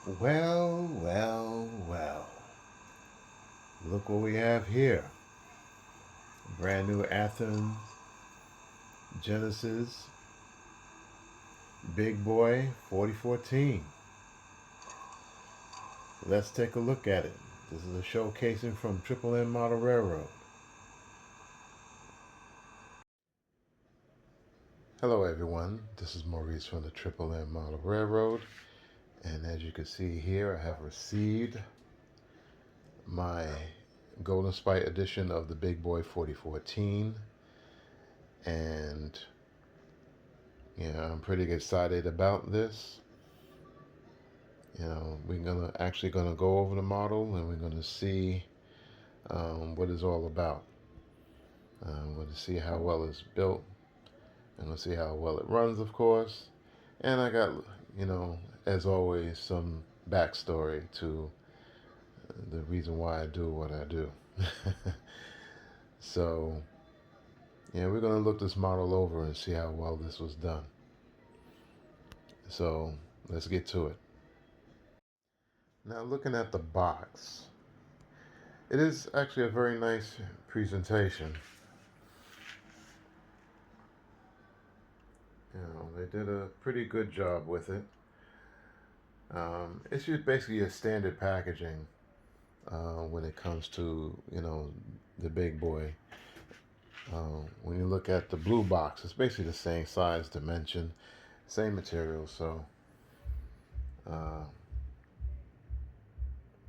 Well, well, well. Look what we have here. Brand new Athearn Genesis Big Boy 4014. Let's take a look at it. This is a showcasing from Triple M Model Railroad. Hello everyone, this is Maurice from the Triple M Model Railroad. And as you can see here, I have received my Golden Spike edition of the Big Boy 4014. And I'm pretty excited about this. We're actually gonna go over the model and we're gonna see what it's all about. We're gonna see how well it's built. I'm gonna see how well it runs, of course. And I got, as always, some backstory to the reason why I do what I do. So, yeah, we're gonna look this model over and see how well this was done. So, let's get to it. Now, looking at the box, it is actually a very nice presentation. They did a pretty good job with it. It's just basically a standard packaging when it comes to, the Big Boy. When you look at the blue box, it's basically the same size, dimension, same material. So, uh,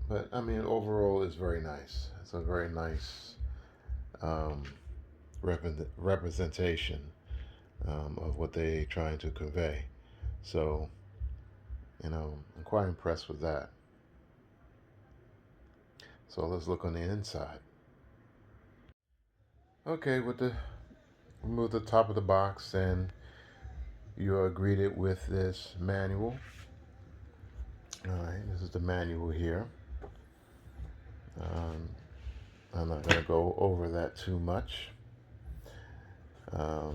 but I mean, overall, it's very nice. It's a very nice um, representation of what they're trying to convey. So, I'm quite impressed with that. So let's look on the inside. Okay, remove the top of the box and you are greeted with this manual. All right, this is the manual here. Um, I'm not going to go over that too much.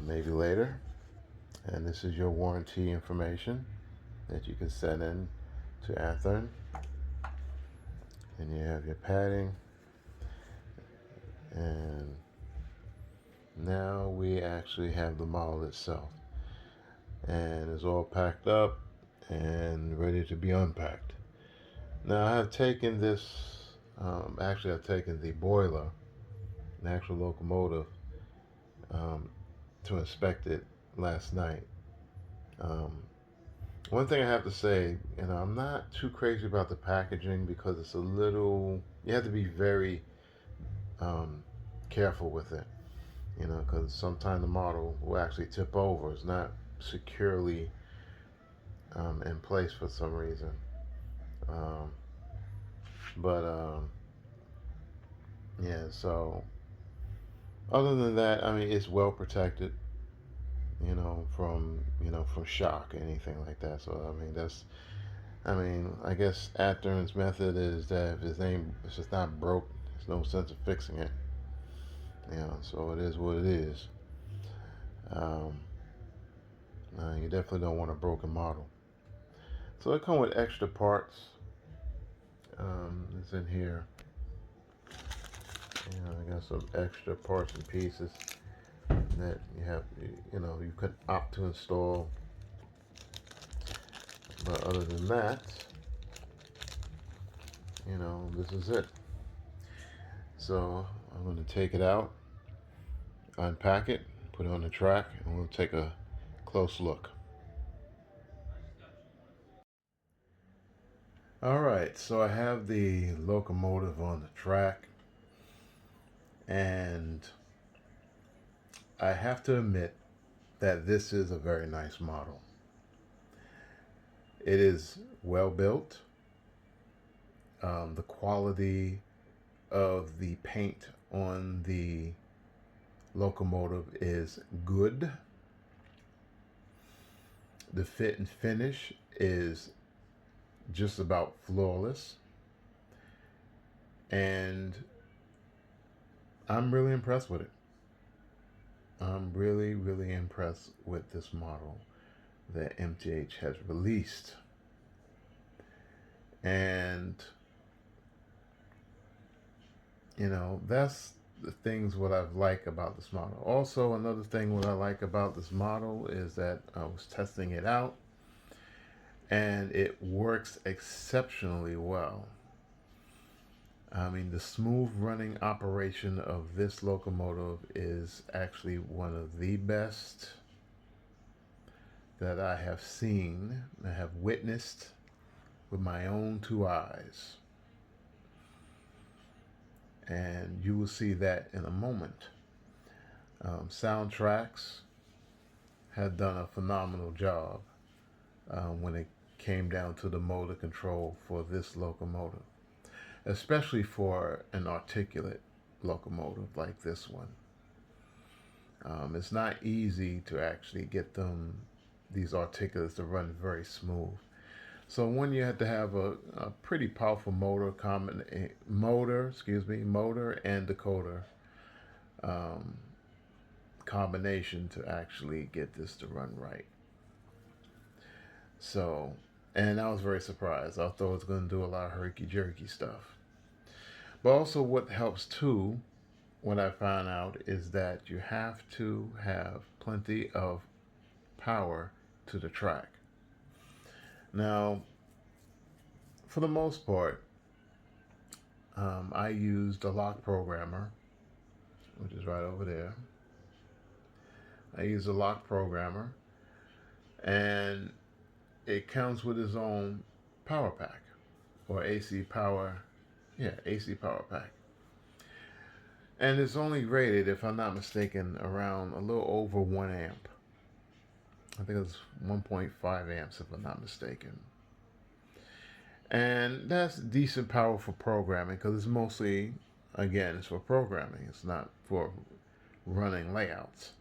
Maybe later. And this is your warranty information that you can send in to Athearn. And you have your padding. And now we actually have the model itself. And it's all packed up and ready to be unpacked. Now I have taken this, actually I've taken the boiler, the actual locomotive, um, to inspect it last night. Um, One thing I have to say, I'm not too crazy about the packaging because it's a little, you have to be very um, careful with it, because sometimes the model will actually tip over. It's not securely in place for some reason. Um, but yeah, so other than that, I mean, it's well protected, from shock, anything like that. So, I mean, I guess Athearn's method is that if it's just not broke, there's no sense of fixing it. So it is what it is. Um, you definitely don't want a broken model. So they come with extra parts. It's in here. I got some extra parts and pieces that you could opt to install. But other than that, this is it. So I'm going to take it out, unpack it, put it on the track, and we'll take a close look. All right, so I have the locomotive on the track, and I have to admit that this is a very nice model. It is well built. The quality of the paint on the locomotive is good. The fit and finish is just about flawless. And I'm really impressed with it. I'm really, really impressed with this model that MTH has released. And, that's the things what I like about this model. Also, another thing what I like about this model is that I was testing it out and it works exceptionally well. I mean, the smooth running operation of this locomotive is actually one of the best that I have seen, I have witnessed with my own two eyes. And you will see that in a moment. Soundtracks had done a phenomenal job when it came down to the motor control for this locomotive, especially for an articulate locomotive like this one. It's not easy to actually get these articulates to run very smooth. So one, you have to have a pretty powerful motor and decoder combination to actually get this to run right. So, and I was very surprised. I thought it was going to do a lot of herky-jerky stuff. But also what helps too, what I found out, is that you have to have plenty of power to the track. Now, for the most part, I used a lock programmer, which is right over there. I use a lock programmer, and it comes with its own power pack, or AC power pack. And it's only rated, if I'm not mistaken, around a little over 1 amp. I think it's 1.5 amps, if I'm not mistaken. And that's decent power for programming, because it's mostly, again, it's for programming. It's not for running layouts.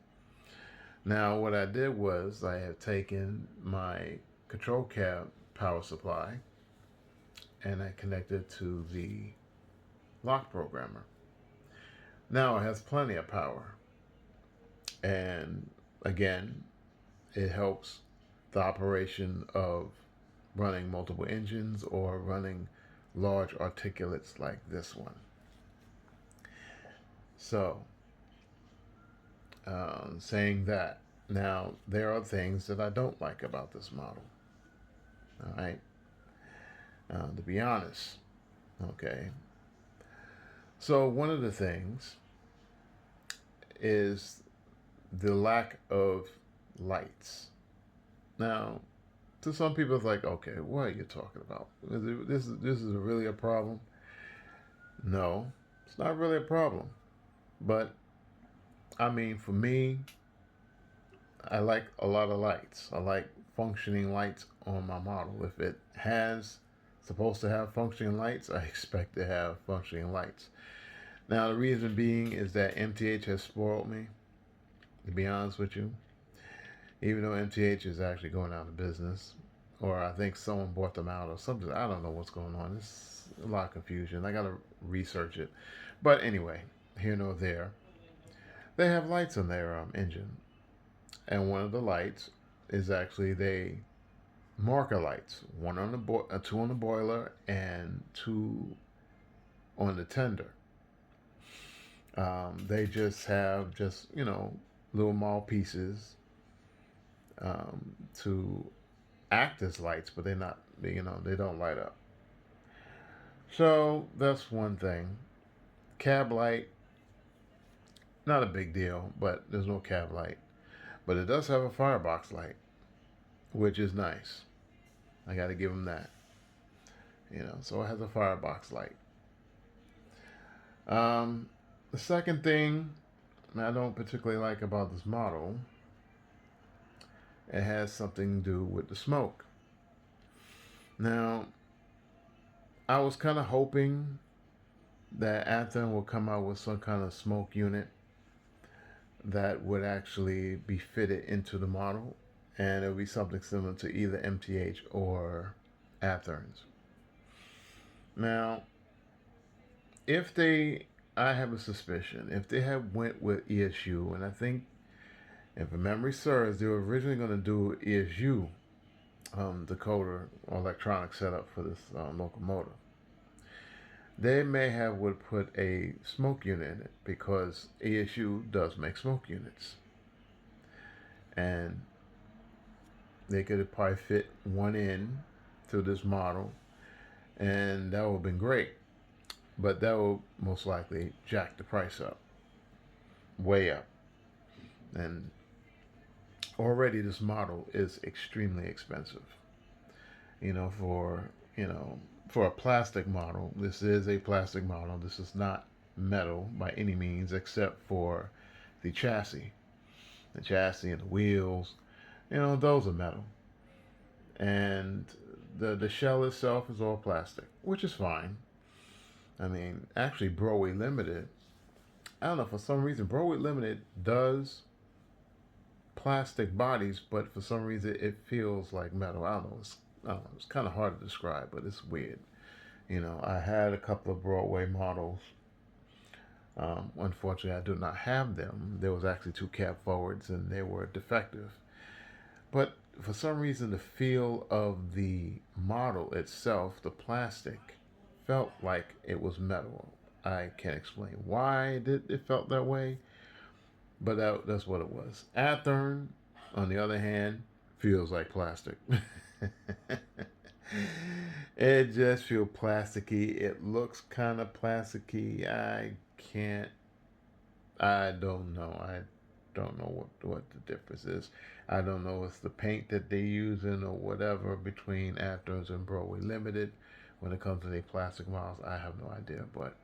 Now, what I did was I have taken my control cab power supply and I connected to the lock programmer. Now it has plenty of power. And again, it helps the operation of running multiple engines or running large articulates like this one. So, saying that, now there are things that I don't like about this model. All right. To be honest. Okay. So one of the things is the lack of lights. Now, to some people, it's like, okay, what are you talking about? This is really a problem? No, it's not really a problem. But I mean, for me, I like a lot of lights. I like functioning lights on my model. If it has supposed to have functioning lights, I expect to have functioning lights. Now, the reason being is that MTH has spoiled me, to be honest with you. Even though MTH is actually going out of business, or I think someone bought them out or something. I don't know what's going on. It's a lot of confusion. I got to research it. But anyway, here nor there. They have lights on their engine. And one of the lights is actually they marker lights. One on the two on the boiler and two on the tender. They just have little small pieces to act as lights, but they're not. They don't light up. So that's one thing. Cab light, not a big deal, but there's no cab light. But it does have a firebox light, which is nice. I got to give them that. So it has a firebox light. The second thing I don't particularly like about this model, it has something to do with the smoke. Now, I was kind of hoping that Athearn will come out with some kind of smoke unit that would actually be fitted into the model, and it would be something similar to either MTH or Athearn's. Now, I have a suspicion, if they had went with ESU, and I think, if memory serves, they were originally going to do ESU decoder or electronic setup for this locomotive. They may have would put a smoke unit in it because ASU does make smoke units, and they could probably fit one in to this model, and that would have been great. But that will most likely jack the price up, way up, and already this model is extremely expensive. You know, for a plastic model, this is a plastic model. This is not metal by any means, except for the chassis. The chassis and the wheels, those are metal. And the shell itself is all plastic, which is fine. I mean, actually, Broadway Limited, I don't know, for some reason, Broadway Limited does plastic bodies, but for some reason it feels like metal. I don't know. It's kind of hard to describe, but it's weird. I had a couple of Broadway models. Unfortunately, I do not have them. There was actually 2 cab forwards, and they were defective. But for some reason, the feel of the model itself, the plastic, felt like it was metal. I can't explain why it felt that way, but that's what it was. Athearn, on the other hand, feels like plastic. It just feels plasticky. It looks kind of plasticky. I don't know. I don't know what the difference is. I don't know if it's the paint that they're using or whatever between Athearn and Broadway Limited when it comes to the plastic models. I have no idea, but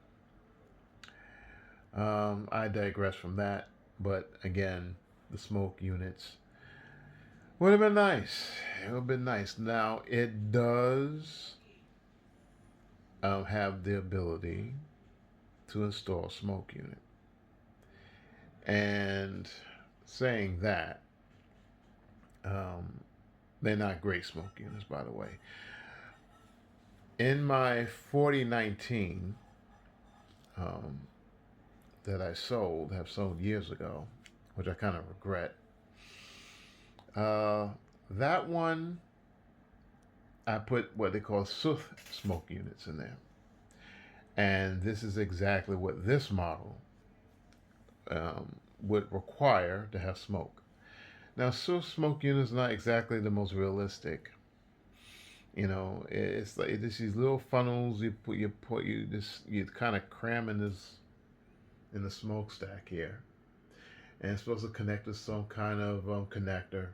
I digress from that. But again, the smoke units would have been nice. It would have been nice. Now, it does have the ability to install a smoke unit. And saying that, they're not great smoke units, by the way. In my 4019 that I have sold years ago, which I kind of regret, that one, I put what they call Sooth smoke units in there. And this is exactly what this model would require to have smoke. Now, Sooth smoke units is not exactly the most realistic. It's like it's these little funnels you kind of cram in the smokestack here, and it's supposed to connect to some kind of connector,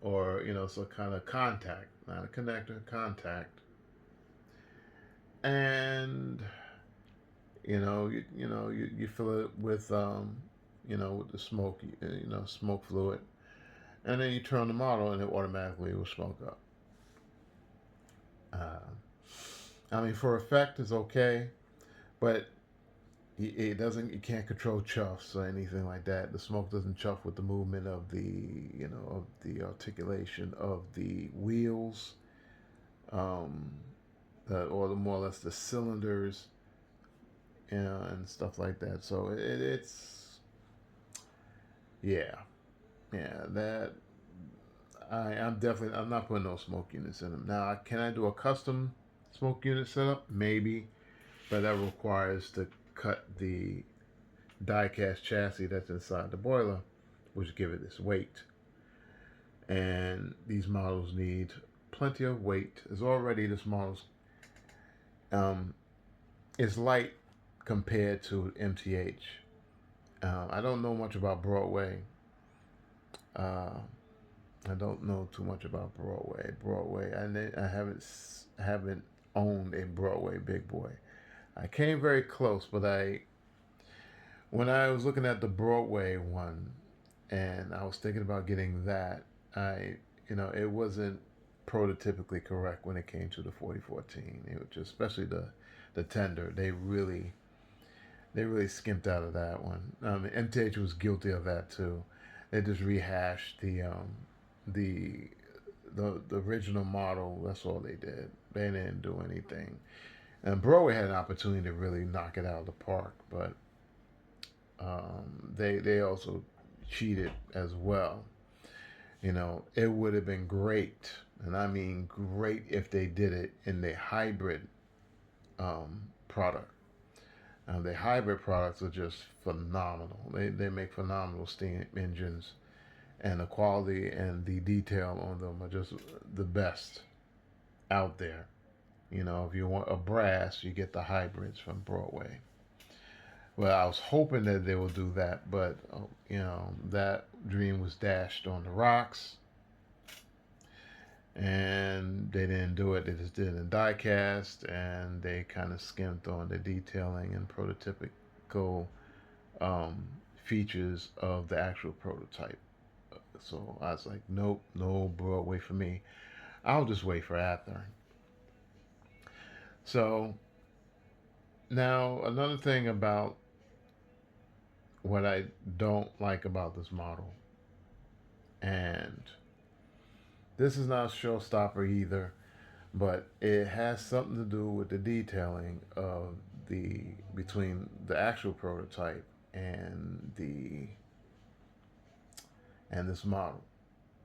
or some kind of contact, not a connector, contact. And you fill it with with the smoke, smoke fluid, and then you turn the model, and it automatically will smoke up. I mean, for effect, it's okay, but it doesn't. You can't control chuffs or anything like that. The smoke doesn't chuff with the movement of of the articulation of the wheels, or the more or less the cylinders, and stuff like that. So it's yeah, that I'm not putting no smoke units in them. Now, can I do a custom smoke unit setup? Maybe, but that requires to cut the die-cast chassis that's inside the boiler, which give it its weight. And these models need plenty of weight. As already this model's is light compared to MTH. I don't know much about Broadway. I don't know too much about Broadway. I haven't owned a Broadway Big Boy. I came very close, but when I was looking at the Broadway one, and I was thinking about getting that, it wasn't prototypically correct when it came to the 4014. It was just, especially the tender. They really skimped out of that one. MTH was guilty of that too. They just rehashed the original model. That's all they did. They didn't do anything. And Broadway had an opportunity to really knock it out of the park, but they also cheated as well. It would have been great And I mean great if they did it in the hybrid product. The hybrid products are just phenomenal. They make phenomenal steam engines, and the quality and the detail on them are just the best out there. If you want a brass, you get the hybrids from Broadway. Well, I was hoping that they will do that, but that dream was dashed on the rocks, and they didn't do it. They just did it in die-cast, and they kind of skimped on the detailing and prototypical um, features of the actual prototype. So I was like, nope, no Broadway for me. I'll just wait for Athearn. So now another thing about what I don't like about this model, and this is not a showstopper either, but it has something to do with the detailing of the between the actual prototype and this model.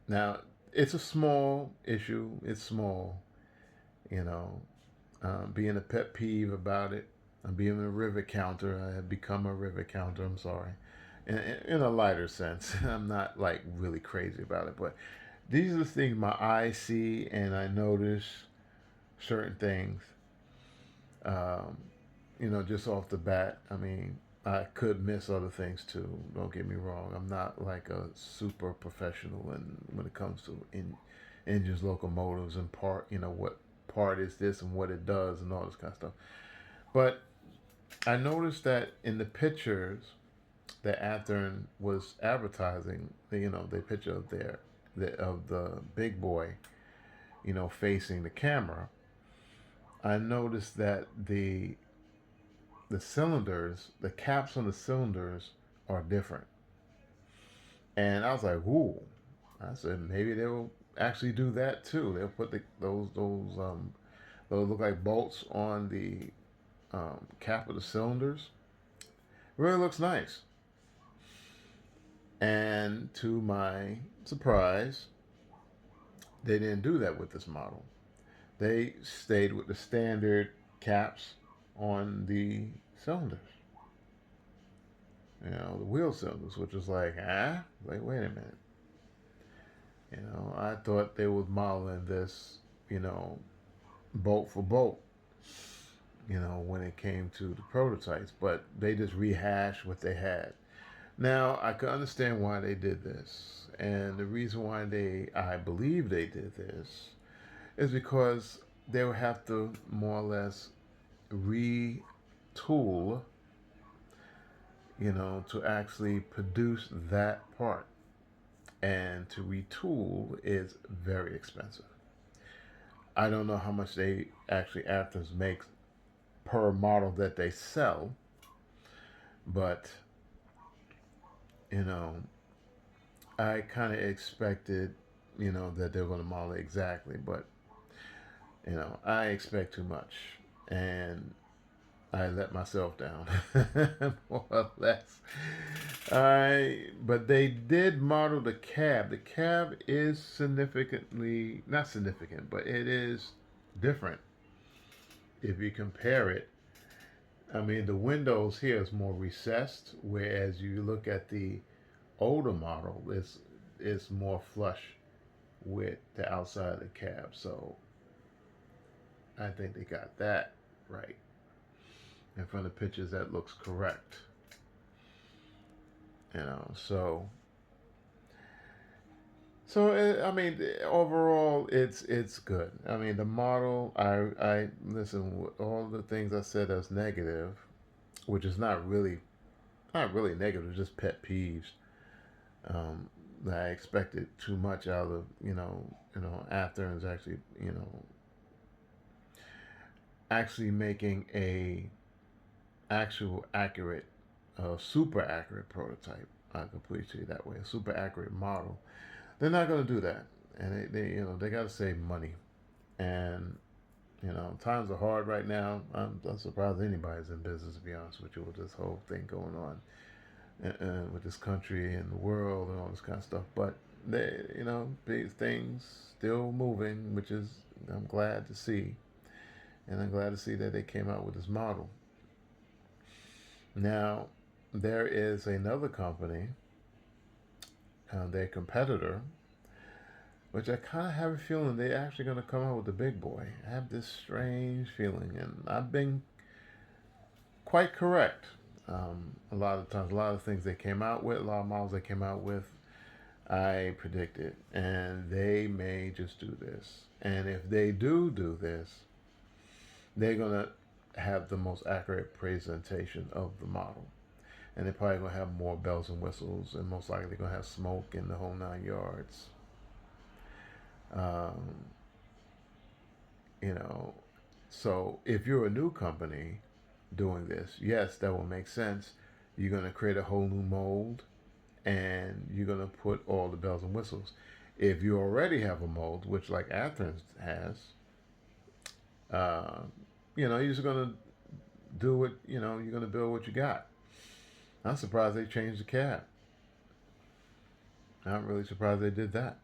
Now, it's a small issue. It's small, you know. Being a pet peeve about it. I'm being a rivet counter. I have become a rivet counter. I'm sorry, in a lighter sense. I'm not like really crazy about it, but these are the things my eyes see, and I notice certain things. Um, just off the bat. I mean, I could miss other things too. Don't get me wrong. I'm not like a super professional when it comes to engines, locomotives, and part. What part is this and what it does and all this kind of stuff. But I noticed that in the pictures that Athearn was advertising, the picture of the big boy, facing the camera. I noticed that the cylinders, the caps on the cylinders are different. And I was like, ooh. I said maybe they'll actually do that too. They'll put those look like bolts on the cap of the cylinders. It really looks nice. And to my surprise, they didn't do that with this model. They stayed with the standard caps on the cylinders. The wheel cylinders, which was like, like, wait a minute. I thought they was modeling this, bolt for bolt, when it came to the prototypes, but they just rehashed what they had. Now, I can understand why they did this. And the reason why I believe they did this is because they would have to more or less retool, to actually produce that part. And to retool is very expensive. I don't know how much they actually Athens makes per model that they sell, but you know, I kind of expected, that they're going to model it exactly, but I expect too much, and I let myself down, more or less. But they did model the cab. The cab is significantly, not significant, but it is different if you compare it. I mean, the windows here is more recessed, whereas you look at the older model, it's more flush with the outside of the cab. So I think they got that right. And from the pictures, that looks correct. So I mean, overall, it's good. I mean, the model. I listen. All the things I said as negative, which is not really negative, just pet peeves. Um, that I expected too much out of Athearn's actually making a actual accurate, super accurate prototype. I can put it to you that way, a super accurate model. They're not going to do that, and they got to save money, and times are hard right now. I'm surprised anybody's in business, to be honest with you, with this whole thing going on with this country and the world and all this kind of stuff. But big things still moving, which is I'm glad to see, and I'm glad to see that they came out with this model. Now, there is another company, their competitor, which I kind of have a feeling they're actually going to come out with the Big Boy. I have this strange feeling, and I've been quite correct. A lot of times, a lot of things they came out with, a lot of models they came out with, I predicted, and they may just do this. And if they do this, they're gonna have the most accurate presentation of the model, and they're probably gonna have more bells and whistles, and most likely they're gonna have smoke in the whole 9 yards. Um, you know, so if you're a new company doing this, yes, that will make sense. You're gonna create a whole new mold, and you're gonna put all the bells and whistles. If you already have a mold, which like Athearn has, uh, you're just gonna do what you're gonna build what you got. I'm surprised they changed the cab. I'm really surprised they did that.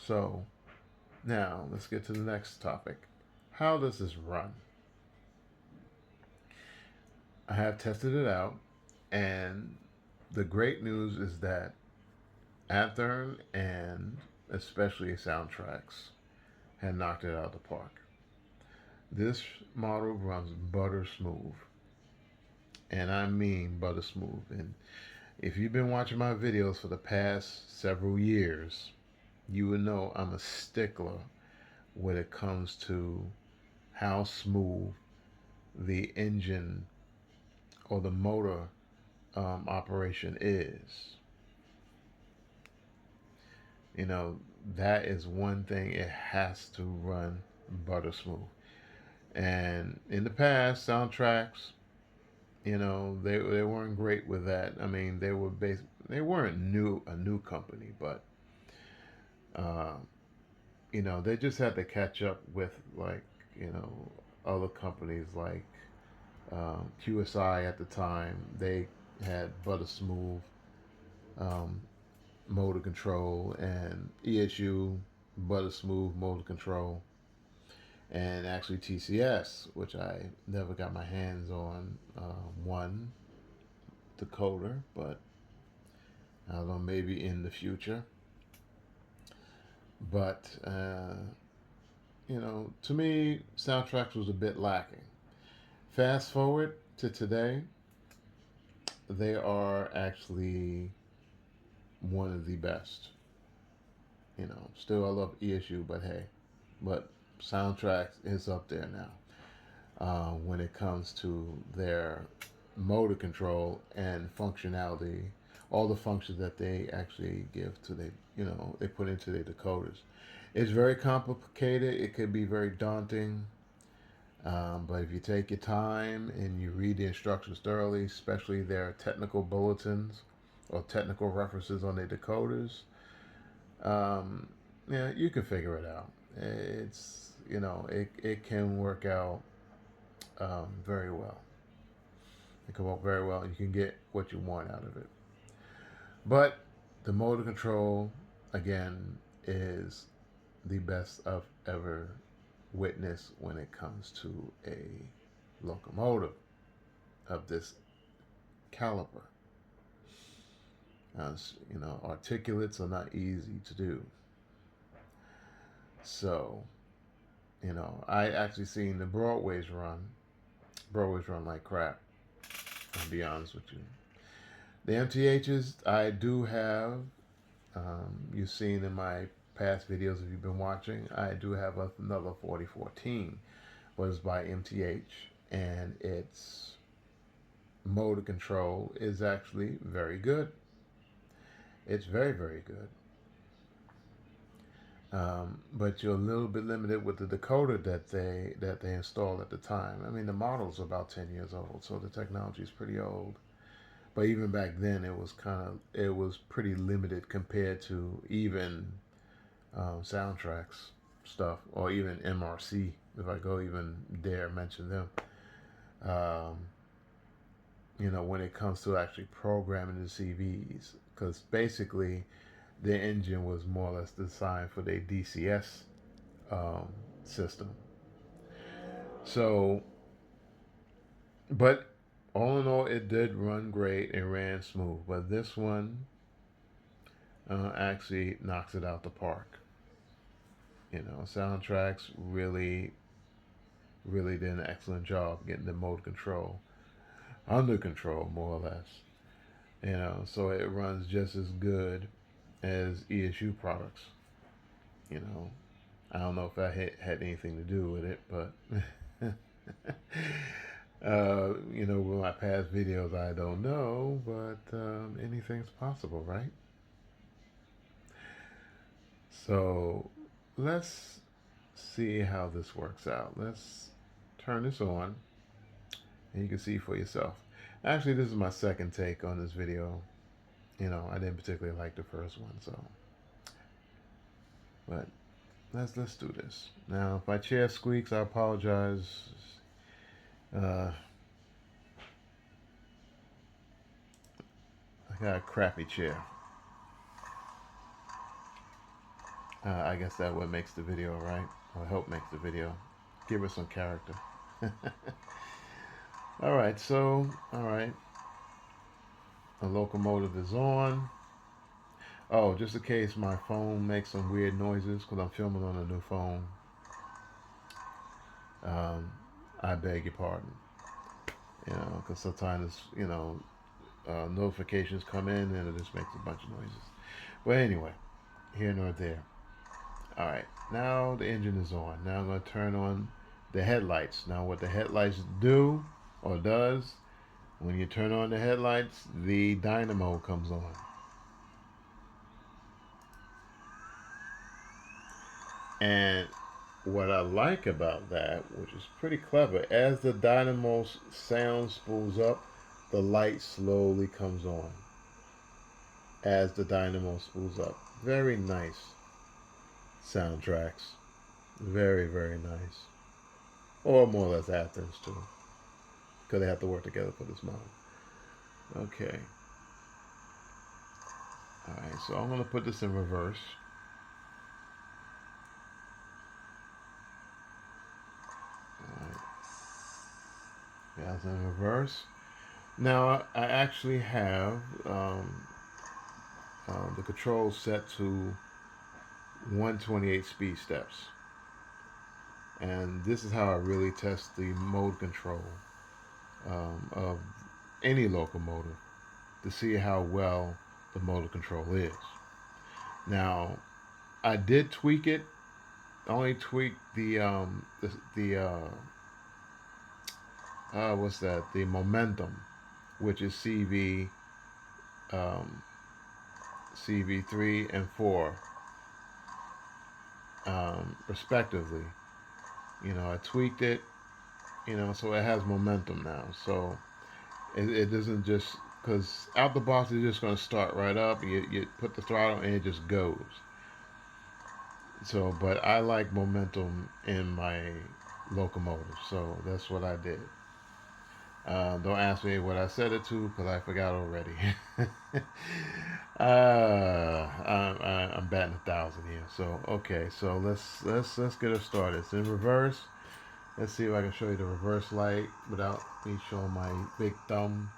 So now let's get to the next topic. How does this run? I have tested it out, and the great news is that Athearn and especially Soundtracks had knocked it out of the park. This model runs butter smooth, and I mean butter smooth. And if you've been watching my videos for the past several years, you would know I'm a stickler when it comes to how smooth the engine or the motor operation is. You know, that is one thing, it has to run butter smooth. And in the past, Soundtracks, they weren't great with that. I mean, they weren't a new company, but uh, they just had to catch up with like you know other companies like QSI at the time. They had butter smooth um, motor control, and ESU butter smooth motor control, and actually TCS, which I never got my hands on one decoder, but I don't know, maybe in the future. But to me, Soundtracks was a bit lacking. Fast forward to today, they are actually one of the best. Still I love ESU, but hey, but Soundtracks is up there now when it comes to their motor control and functionality, all the functions that they actually give to they put into their decoders. It's very complicated. It could be very daunting. But if you take your time and you read the instructions thoroughly, especially their technical bulletins or technical references on their decoders, um, yeah, you can figure it out. It can work out very well. It can work very well, and you can get what you want out of it. But the motor control, again, is the best I've ever witnessed when it comes to a locomotive of this caliber. As articulates are not easy to do. So, I actually seen the Broadways run. Broadways run like crap. I'll be honest with you. The MTHs I do have. You've seen in my past videos if you've been watching. I do have another 4014, but it's by MTH, and its motor control is actually very good. It's very, very good. But you're a little bit limited with the decoder that they installed at the time. I mean, the model's about 10 years old, so the technology is pretty old. But even back then, it was pretty limited compared to even Soundtracks stuff, or even MRC, if I go even dare mention them. Um, when it comes to actually programming the CVs, because basically the engine was more or less designed for the DCS um, system. So, but all in all, it did run great and ran smooth. But this one actually knocks it out the park. Soundtracks really did an excellent job getting the mode control under control, more or less. So it runs just as good as ESU products. You know, I don't know if that had anything to do with it, but with my past videos, I don't know, but anything's possible, right? So let's see how this works out. Let's turn this on, and you can see for yourself. Actually, this is my second take on this video. I didn't particularly like the first one, so. But let's do this. Now, if my chair squeaks, I apologize. I got a crappy chair. I guess that what makes the video, right? Or help makes the video. Give it some character. Alright, the locomotive is on. Oh, just in case my phone makes some weird noises, because I'm filming on a new phone. I beg your pardon. Because sometimes, notifications come in and it just makes a bunch of noises. Well, anyway, here nor there. Alright, now the engine is on. Now I'm going to turn on the headlights. Now what the headlights do, or does, when you turn on the headlights, the dynamo comes on. And what I like about that, which is pretty clever, as the dynamo sound spools up, the light slowly comes on as the dynamo spools up. Very nice soundtracks. Very, very nice. Or more or less Athearn's too, because they have to work together for this model. Okay. Alright, so I'm going to put this in reverse. That's in reverse. Now I actually have the controls set to 128 speed steps, and this is how I really test the mode control of any locomotive to see how well the motor control is. Now I did tweak it. I only tweaked the what's that? The momentum, which is CV3 and 4, respectively. I tweaked it, so it has momentum now. So it doesn't just, because out the box it's just going to start right up. You put the throttle and it just goes. So, but I like momentum in my locomotive, so that's what I did. Don't ask me what I set it to, because I forgot already. I'm batting 1,000 here. So okay, so let's get it started. It's in reverse. Let's see if I can show you the reverse light without me showing my big thumb.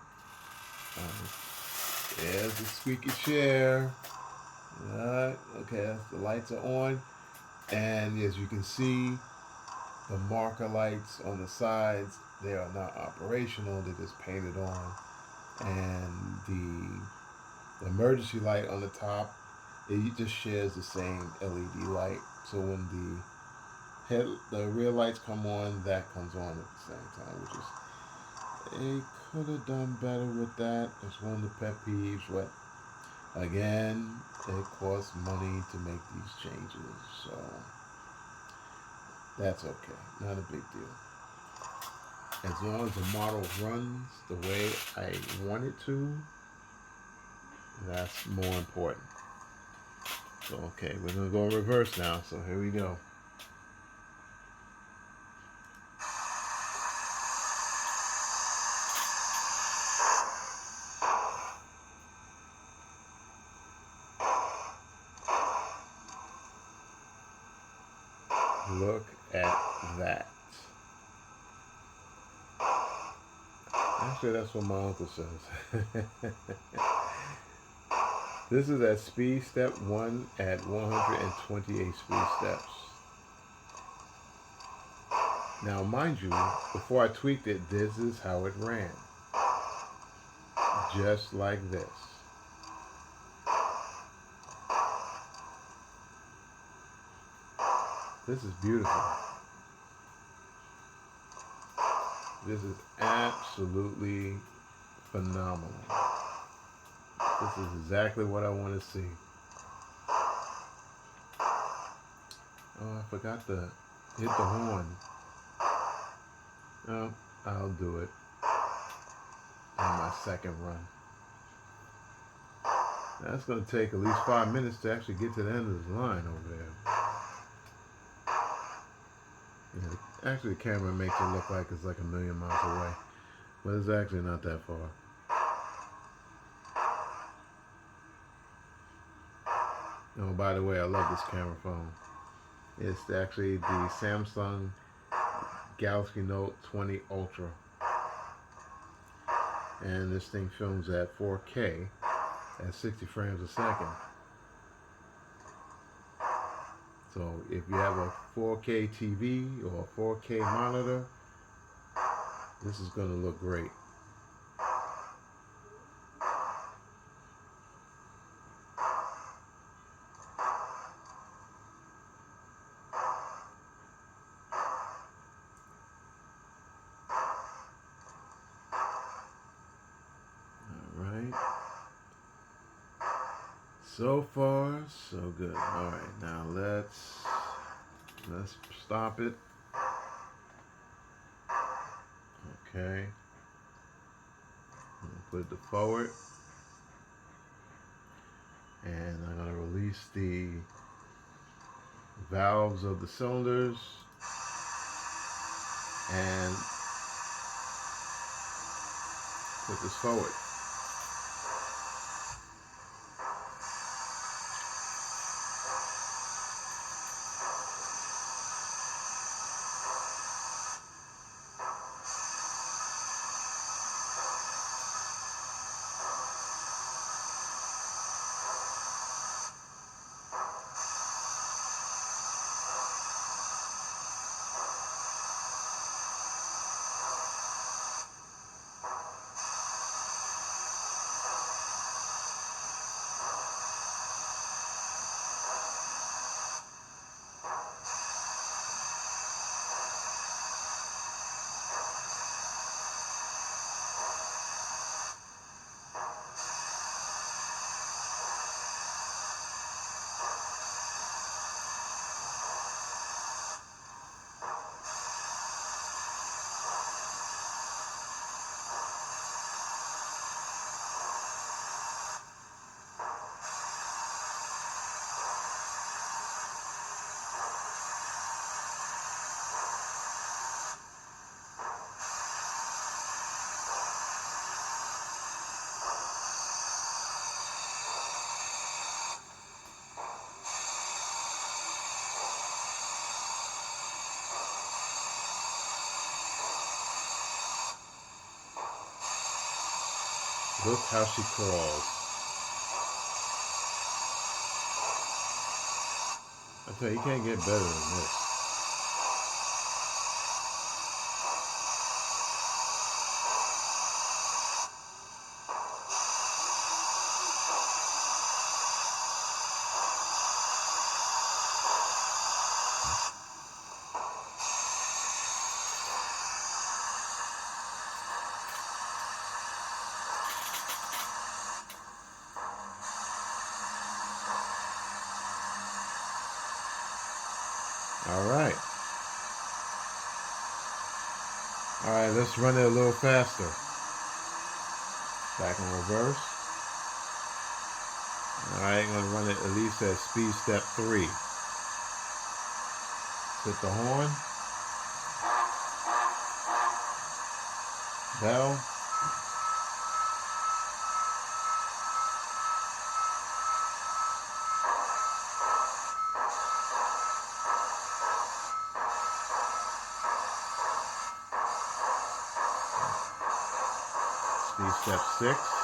There's the squeaky chair. Okay, the lights are on, and as you can see, the marker lights on the sides, they are not operational. They're just painted on, and the emergency light on the top, it just shares the same LED light. So when the rear lights come on, that comes on at the same time, which is, they could have done better with that. It's one of the pet peeves, but again, it costs money to make these changes, so that's okay, not a big deal. As long as the model runs the way I want it to, that's more important. So okay, we're gonna go in reverse now, so here we go. Look at that. Actually, that's what my uncle says. This is at speed step 1 at 128 speed steps. Now, mind you, before I tweaked it, this is how it ran. Just like this. This is beautiful. This is absolutely phenomenal. This is exactly what I want to see. Oh, I forgot to hit the horn. Oh, I'll do it on my second run. That's going to take at least 5 minutes to actually get to the end of this line over there. Yeah, actually, the camera makes it look like it's like a million miles away, but it's actually not that far. Oh, by the way, I love this camera phone. It's actually the Samsung Galaxy Note 20 Ultra. And this thing films at 4K at 60 frames a second. So if you have a 4K TV or a 4K monitor, this is going to look great. Alright. So far, so good. Alright, now let's stop it. Okay. Put it to forward. And I'm going to release the valves of the cylinders and put this forward. Look how she crawls. I tell you, you can't get better than this. Alright. Alright, let's run it a little faster. Back in reverse. Alright, I'm going to run it at least at speed step 3. Hit the horn. Bell. see step 6.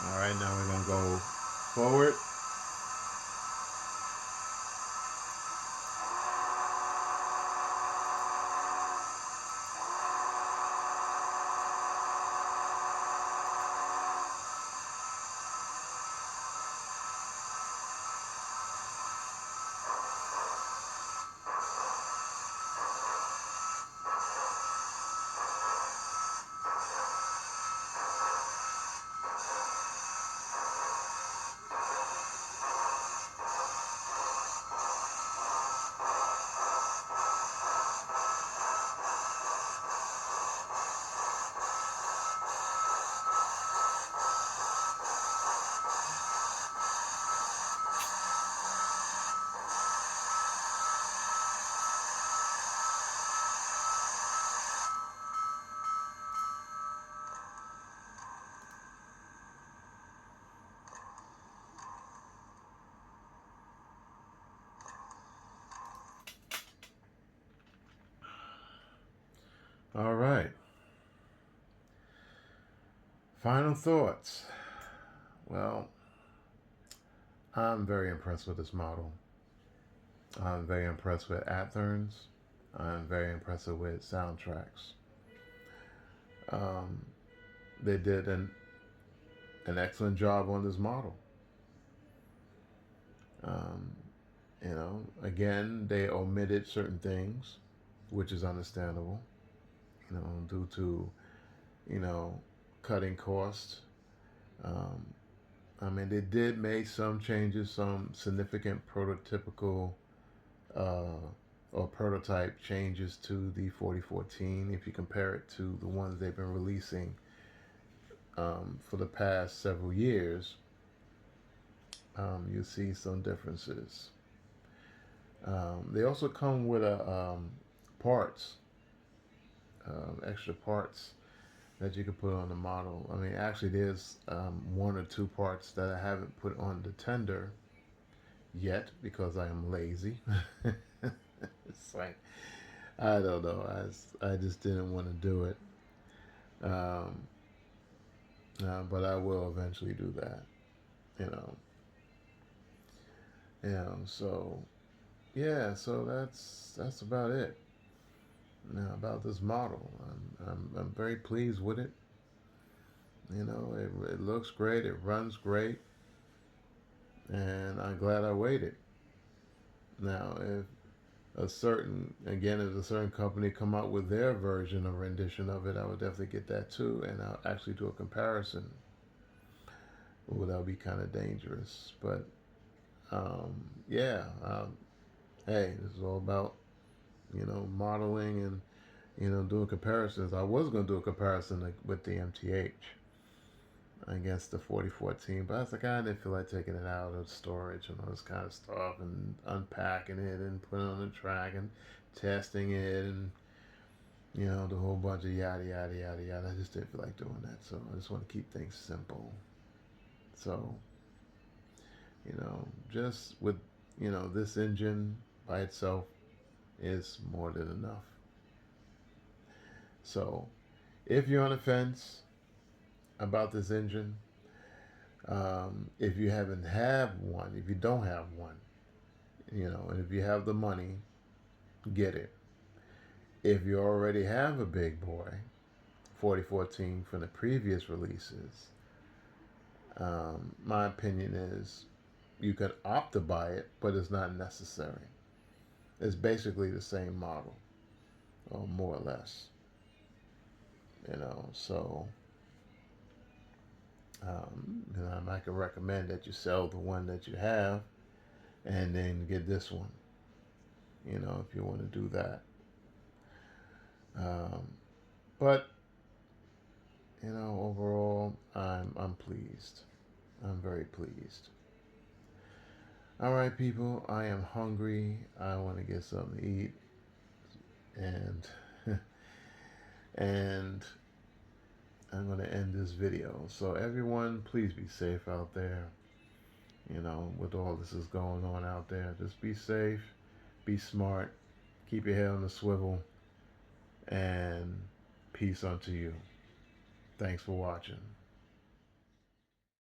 All right, now we're going to go forward. All right. Final thoughts. Well, I'm very impressed with this model. I'm very impressed with Athearns. I'm very impressed with soundtracks. Um, they did an excellent job on this model. Um, again, they omitted certain things, which is understandable, due to, you know, cutting costs. Um, they did make some changes, some significant prototypical uh, or prototype changes to the 4014 if you compare it to the ones they've been releasing for the past several years. You see some differences. They also come with parts, extra parts that you can put on the model. Actually, there's one or two parts that I haven't put on the tender yet because I am lazy. It's like, I don't know. I just didn't want to do it. Um, but I will eventually do that. You know. So yeah. So that's about it. Now about this model, I'm very pleased with it. It looks great. It runs great, and I'm glad I waited. Now, if a certain company come out with their version or rendition of it, I would definitely get that too, and I'll actually do a comparison. Well, that would be kind of dangerous, but yeah. Hey, this is all about modeling and doing comparisons. I was going to do a comparison with the MTH against the 4014, but I was like, I didn't feel like taking it out of storage and all this kind of stuff and unpacking it and putting it on the track and testing it and the whole bunch of yada yada yada yada. I just didn't feel like doing that, so I just want to keep things simple. So just with this engine by itself is more than enough. So if you're on the fence about this engine, if you haven't had one, if you don't have one, and if you have the money, get it. If you already have a big boy, 4014 from the previous releases, my opinion is you could opt to buy it, but it's not necessary. It's basically the same model, or more or less. So I can recommend that you sell the one that you have and then get this one. If you want to do that. But overall, I'm pleased. I'm very pleased. All right, people, I am hungry. I want to get something to eat. And and I'm going to end this video. So everyone, please be safe out there. You know, with all this is going on out there, just be safe, be smart, keep your head on the swivel, and peace unto you. Thanks for watching.